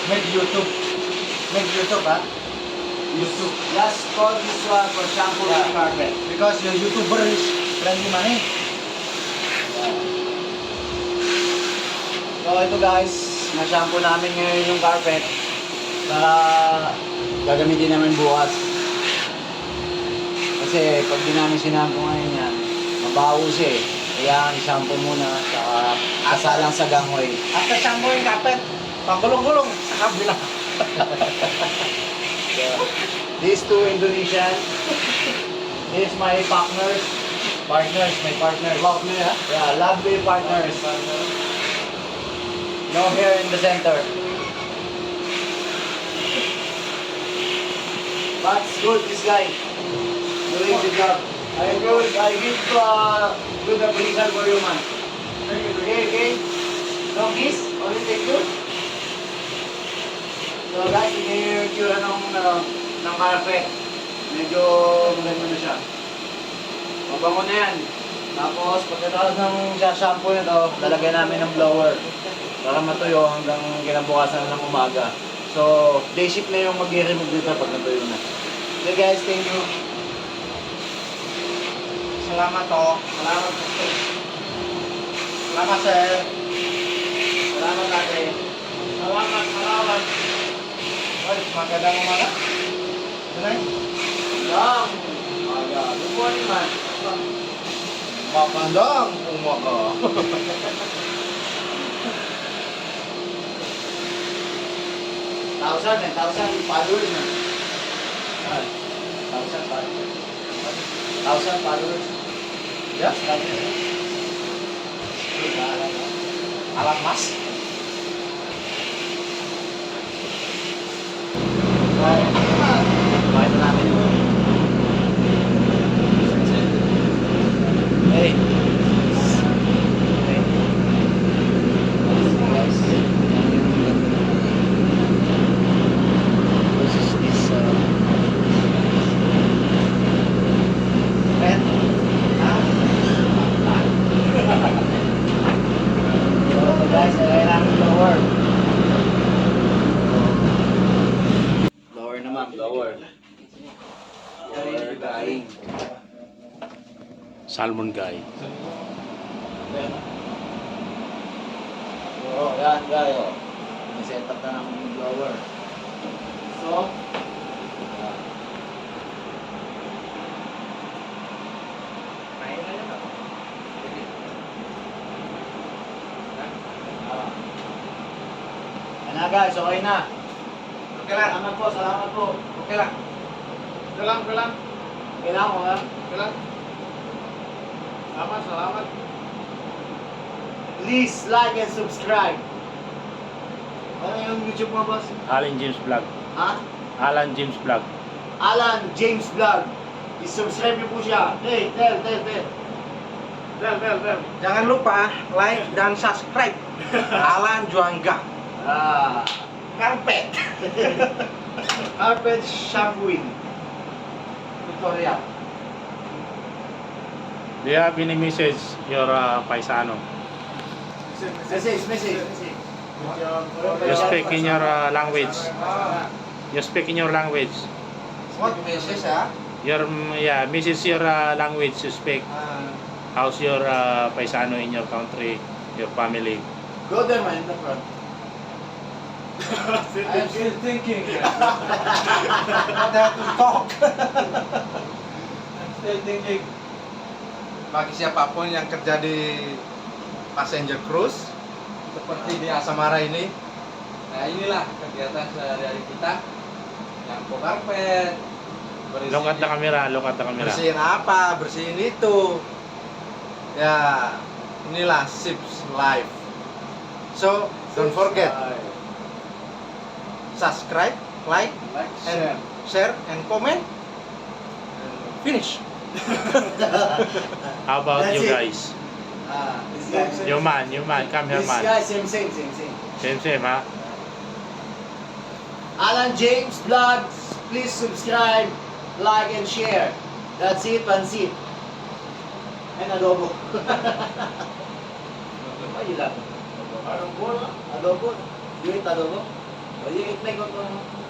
Make YouTube. Make YouTube, ha? YouTube. Just call this one for shampoo and carpet. Because your YouTuber is friendly money. So ito guys, na-shampoo namin ngayon yung carpet para gagamitin namin bukas. Kasi pag di namin sinampoo ngayon yan, mabaho siya eh. Kaya i-shampoo muna, saka asalang sa gangway. After shampoo yung carpet, pagulong-gulong sa kabila. So, these two Indonesian, this is my partners. Partners, my partners. Lovely, ha? Yeah, lovely partners. No hair in the center. But it's good, this guy. Doing the job. I give good appraisal for you, man. Okay. No kiss? Only take you? So guys, ito yung tsura ng carpet. Medyo maganda na siya. Mabango na yan. Tapos pagkatapos ng shampoo nito, lalagyan namin ng blower para matuyo hanggang kinabukasan ng umaga. So, day shift na yung mag-i-remove dito pag natuyo na. Okay guys, thank you. Salamat, oh. Salamat. Salamat, sir. Salamat ate. Salamat. Ay, magandang umaga. Tunay? Lang! Umaga. Good morning man. Magandang umaga. Thousand followers na. 1,000 followers. 1,000 followers. Yes, alam mas. Bakit na namin yun? Hey! Hey! Guys, this is pen? So guys, nilagay namin blower. Blower naman, blower. Blower drying. Salmon guy. Oo, yan guys, oh. Set up na namin yung blower. So, na guys, okay na. Okay lang. Salamat po. Okay lang. Galang. Okay na ako ha. Galang. Salamat. Please like and subscribe. Ano yung YouTube mo, boss? Alan James Vlog. Ha? Alan James Vlog. Alan James Vlog. I-subscribe niyo po siya. Hey, tell. Bel. Jangan lupa like dan subscribe. Alan Juangga. Carpet. Carpet shampooing. Tutorial. Do you have any message your paisano? Message. You speak in your language. You speak in your language. What message, ha? Your message your language you speak. How's your paisano in your country, your family? Go there, man, in the front. I'm still thinking. Not have to talk. I'm still thinking. Bagi siapapun yang kerja di passenger cruise seperti di Asamara ini, nah inilah kegiatan sehari-hari kita, nyampur karpet, Look at the camera. bersihin apa, bersihin itu. Ya, inilah ships life. So don't forget, subscribe, like, and share and comment. And finish. How about That's you it. guys? This guy. You man, come here This man. guy, same. Same ha? Alan James Vlogs, please subscribe. like, and share. That's it, pansit. And adobo. Ay, lang. Adobo. You eat adobo? Oh, you eat like